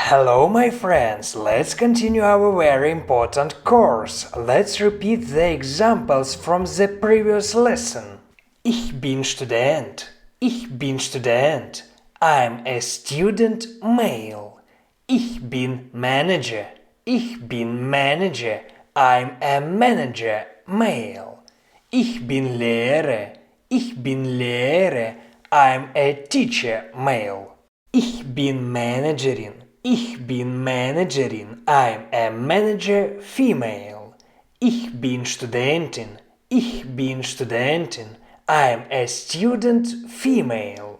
Hello, my friends! Let's continue our very important course. Let's repeat the examples from the previous lesson. Ich bin Student. Ich bin Student. I'm a student male. Ich bin Manager. Ich bin Manager. I'm a manager male. Ich bin Lehrer. Ich bin Lehrer. I'm a teacher male. Ich bin Managerin. Ich bin Managerin. I'm a manager female. Ich bin Studentin. Ich bin Studentin. I'm a student female.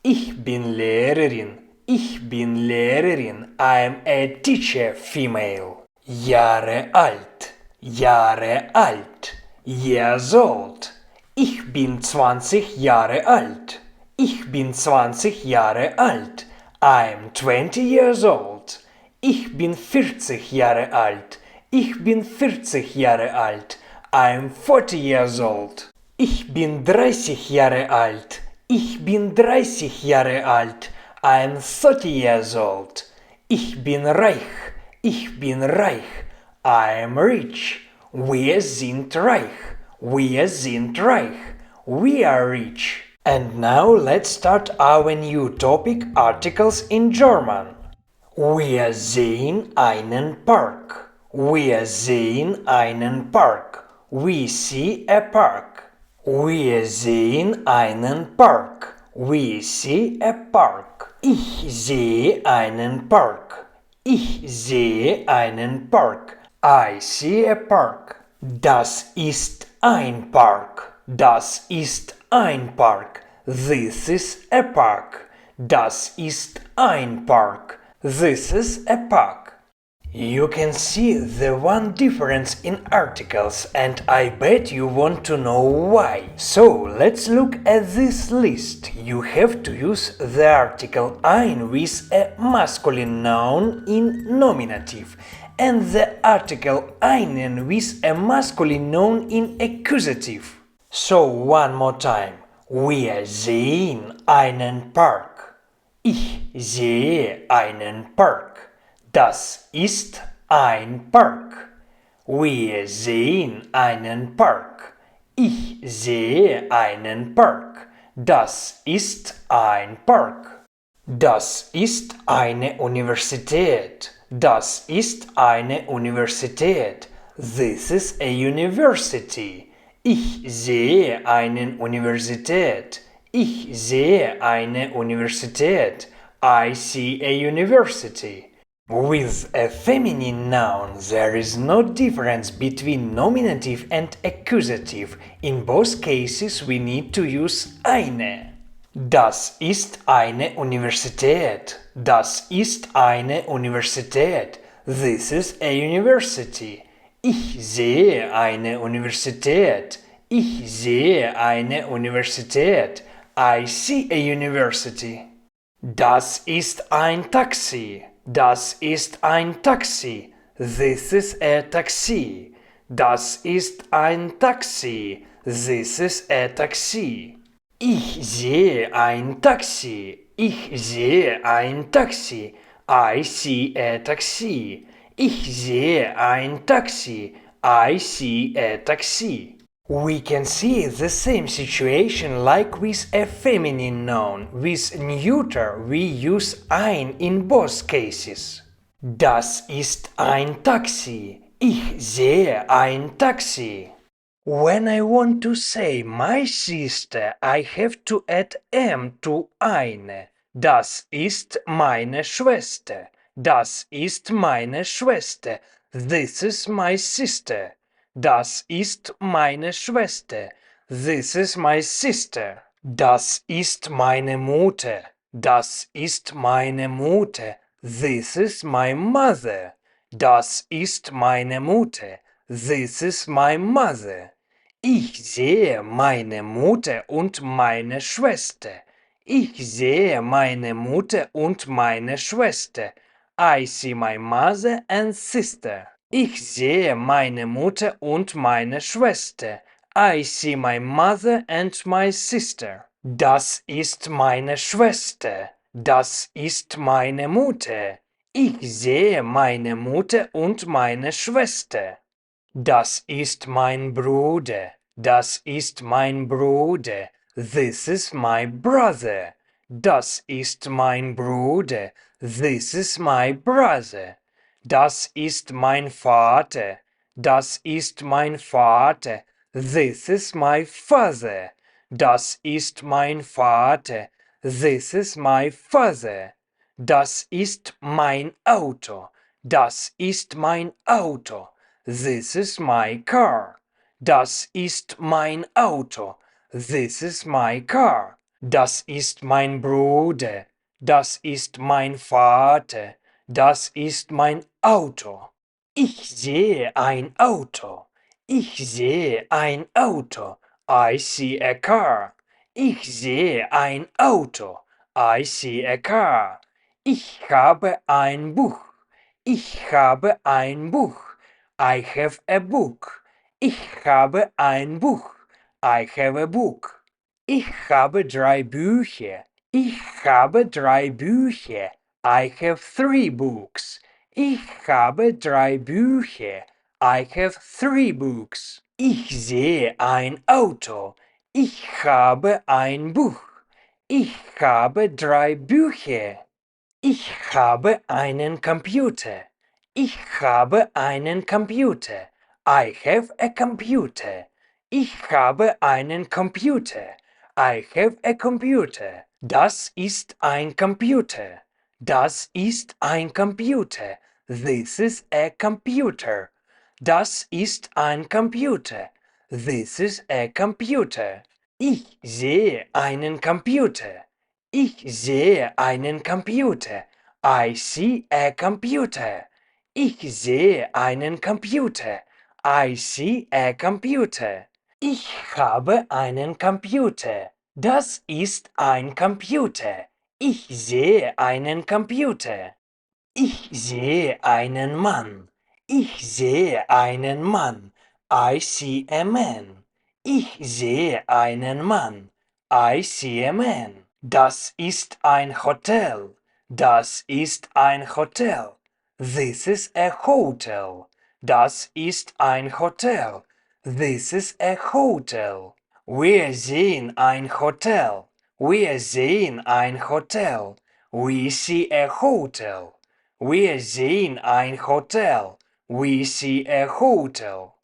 Ich bin Lehrerin. Ich bin Lehrerin. I'm a teacher female. Jahre alt. Jahre alt. Years old. Ich bin 20 Jahre alt. Ich bin 20 Jahre alt. I'm 20 years old. Ich bin 40 Jahre alt. Ich bin 40 Jahre alt. I'm 40 years old. Ich bin 30 Jahre alt. Ich bin 30 Jahre alt. I'm 30 years old. Ich bin reich. Ich bin reich. I'm rich. Wir sind reich. Wir sind reich. We are rich. And now let's start our new topic articles in German. Wir sehen einen Park. Wir sehen einen Park. We see a park. Wir sehen einen Park. We see a park. Ich sehe einen Park. Ich sehe einen Park. I see a park. Das ist ein Park. Das ist ein Park. This is a park. Das ist ein Park. This is a park. You can see the one difference in articles, and I bet you want to know why. So let's look at this list. You have to use the article ein with a masculine noun in nominative and the article einen with a masculine noun in accusative. So one more time. Wir sehen einen Park. Ich sehe einen Park. Das ist ein Park. Wir sehen einen Park. Ich sehe einen Park. Das ist ein Park. Das ist eine Universität. Das ist eine Universität. This is a university. Ich sehe eine Universität. Ich sehe eine Universität. I see a university. With a feminine noun, there is no difference between nominative and accusative. In both cases, we need to use eine. Das ist eine Universität. Das ist eine Universität. This is a university. Ich sehe eine Universität. Ich sehe eine Universität. I see a university. Das ist ein Taxi. Das ist ein Taxi. This is a taxi. Das ist ein Taxi. This is a taxi. Ich sehe ein Taxi. Ich sehe ein Taxi. I see a taxi. Ich sehe ein Taxi. I see a taxi. We can see the same situation like with a feminine noun. With neuter we use ein in both cases. Das ist ein Taxi. Ich sehe ein Taxi. When I want to say my sister, I have to add m to eine. Das ist meine Schwester. Das ist meine Schwester. This is my sister. Das ist meine Schwester. This is my sister. Das ist meine Mutter. Das ist meine Mutter. This is my mother. Das ist meine Mutter. This is my mother. Ich sehe meine Mutter und meine Schwester. Ich sehe meine Mutter und meine Schwester. I see my mother and sister. Ich sehe meine Mutter und meine Schwester. I see my mother and my sister. Das ist meine Schwester. Das ist meine Mutter. Ich sehe meine Mutter und meine Schwester. Das ist mein Bruder. Das ist mein Bruder. This is my brother. Das ist mein Bruder. This is my brother. Das ist mein Vater. Das ist mein Vater. This is my father. Das ist mein Vater. This is my father. Das ist mein Auto. Das ist mein Auto. This is my car. Das ist mein Auto. This is my car. Das ist mein Bruder. Das ist mein Vater. Das ist mein Auto. Ich sehe ein Auto. Ich sehe ein Auto. I see a car. Ich sehe ein Auto. I see a car. Ich habe ein Buch. Ich habe ein Buch. I have a book. Ich habe ein Buch. I have a book. Ich habe drei Bücher. Ich habe drei Bücher. I have three books. Ich habe drei Bücher. I have three books. Ich sehe ein Auto. Ich habe ein Buch. Ich habe drei Bücher. Ich habe einen Computer. Ich habe einen Computer. I have a computer. Ich habe einen Computer. I have a computer. Das ist ein Computer. Das ist ein Computer. This is a computer. Das ist ein Computer. This is a computer. Ich sehe einen Computer. Ich sehe einen Computer. I see a computer. Ich sehe einen Computer. I see a computer. Ich habe einen Computer. Das ist ein Computer. Ich sehe einen Computer. Ich sehe einen Mann. Ich sehe einen Mann. I see a man. Ich sehe einen Mann. I see a man. Das ist ein Hotel. Das ist ein Hotel. This is a hotel. Das ist ein Hotel. This is a hotel. Wir sehen ein Hotel. Wir sehen ein Hotel. We see a hotel. Wir sehen ein Hotel. We see a hotel.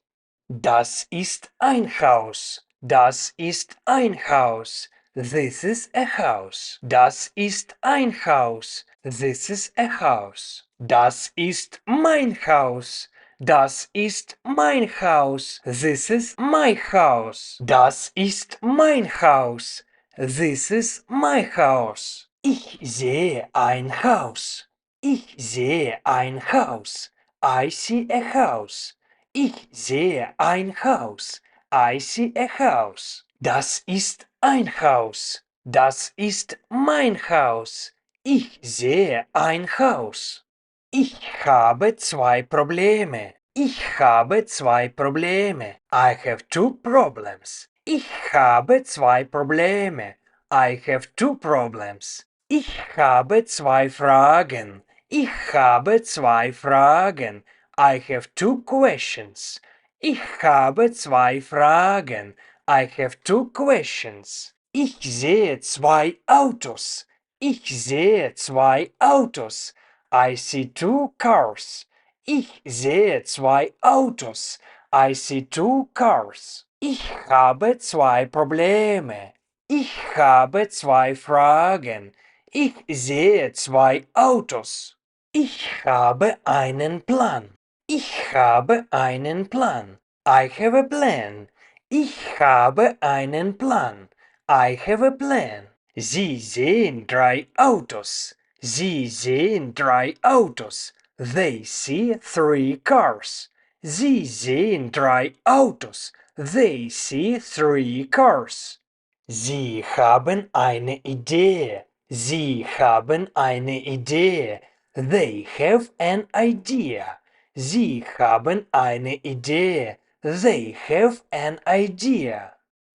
Das ist ein Haus. Das ist ein Haus. This is a house. Das ist ein Haus. This is a house. Das ist mein Haus. Das ist mein Haus. This is my house. Das ist mein Haus. This is my house. Ich sehe ein Haus. Ich sehe ein Haus. I see a house. Ich sehe ein Haus. I see a house. Das ist ein Haus. Das ist mein Haus. Ich sehe ein Haus. Ich habe zwei Probleme. Ich habe zwei Probleme. I have two problems. Ich habe zwei Probleme. I have two problems. Ich habe zwei Fragen. Ich habe zwei Fragen. I have two questions. Ich habe zwei Fragen. I have two questions. Ich sehe zwei Autos. Ich sehe zwei Autos. I see two cars. Ich sehe zwei Autos. I see two cars. Ich habe zwei Probleme. Ich habe zwei Fragen. Ich sehe zwei Autos. Ich habe einen Plan. Ich habe einen Plan. I have a plan. Ich habe einen Plan. I have a plan. Sie sehen drei Autos. Sie sehen drei Autos. They see three cars. Sie sehen drei Autos. They see three cars. Sie haben eine Idee. Sie haben eine Idee. They have an idea. Sie haben eine Idee. They have an idea.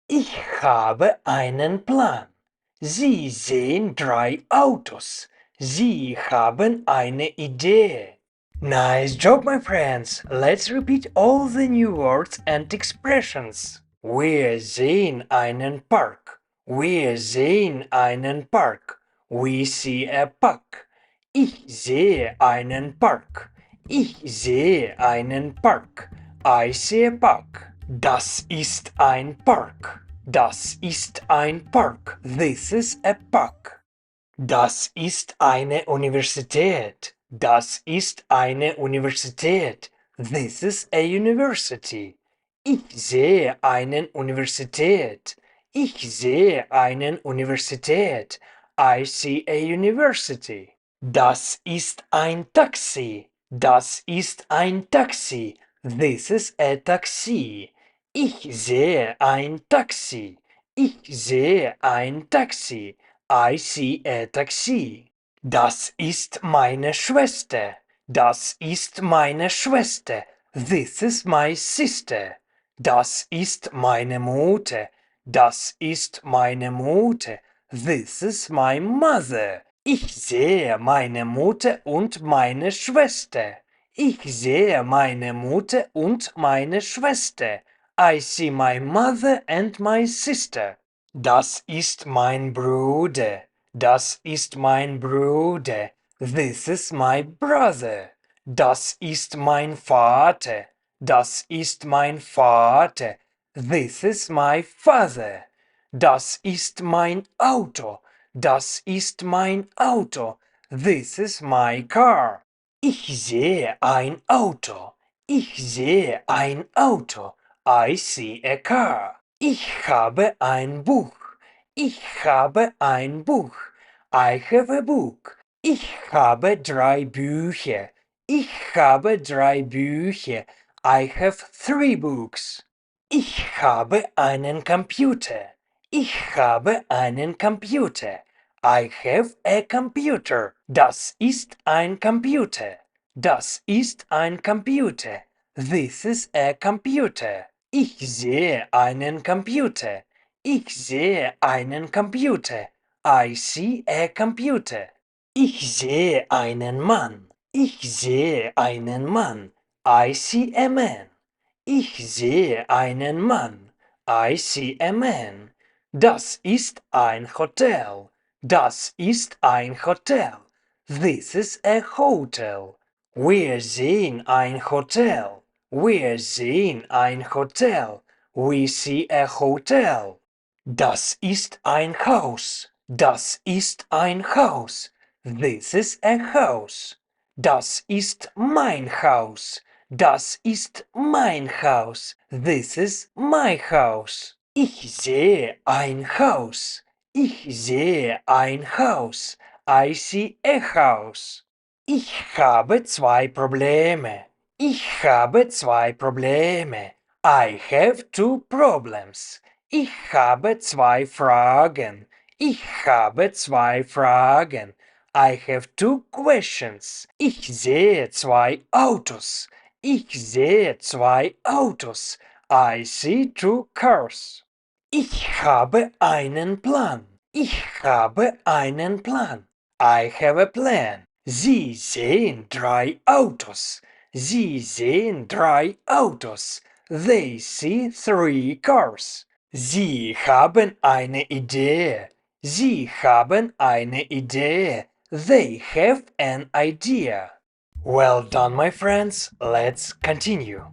Ich habe einen Plan. Sie sehen drei Autos. Sie haben eine Idee. Nice job, my friends. Let's repeat all the new words and expressions. Wir sehen einen Park. Wir sehen einen Park. We see a park. Ich sehe einen Park. Ich sehe einen Park. I see a park. Das ist ein Park. Das ist ein Park. This is a park. Das ist eine Universität. Das ist eine Universität. This is a university. Ich sehe einen Universität. Ich sehe einen Universität. I see a university. Das ist ein Taxi. Das ist ein Taxi. This is a taxi. Ich sehe ein Taxi. Ich sehe ein Taxi. I see a taxi. Das ist meine Schwester. Das ist meine Schwester. This is my sister. Das ist meine Mutter. Das ist meine Mutter. This is my mother. Ich sehe meine Mutter und meine Schwester. Ich sehe meine Mutter und meine Schwester. I see my mother and my sister. Das ist mein Bruder. Das ist mein Bruder. This is my brother. Das ist mein Vater. Das ist mein Vater. This is my father. Das ist mein Auto. Das ist mein Auto. This is my car. Ich sehe ein Auto. Ich sehe ein Auto. I see a car. Ich habe ein Buch. Ich habe ein Buch. I have a book. Ich habe 3 Bücher. Ich habe 3 Bücher. I have 3 books. Ich habe einen Computer. Ich habe einen Computer. I have a computer. Das ist ein Computer. Das ist ein Computer. This is a computer. Ich sehe einen Computer. Ich sehe einen Computer. I see a computer. Ich sehe einen Mann. Ich sehe einen Mann. I see a man. Ich sehe einen Mann. I see a man. Das ist ein Hotel. Das ist ein Hotel. This is a hotel. Wir sehen ein Hotel. Wir sehen ein Hotel. We see a hotel. Das ist ein Haus. Das ist ein Haus. This is a house. Das ist mein Haus. Das ist mein Haus. This is my house. Ich sehe ein Haus. Ich sehe ein Haus. I see a house. Ich habe 2 Probleme. Ich habe 2 Probleme. I have 2 problems. Ich habe 2 Fragen. Ich habe 2 Fragen. I have 2 questions. Ich sehe 2 Autos. Ich sehe 2 Autos. I see 2 cars. Ich habe einen Plan. Ich habe einen Plan. I have a plan. Sie sehen 3 Autos. Sie sehen 3 Autos. They see 3 cars. Sie haben eine Idee. Sie haben eine Idee. They have an idea. Well done, my friends. Let's continue.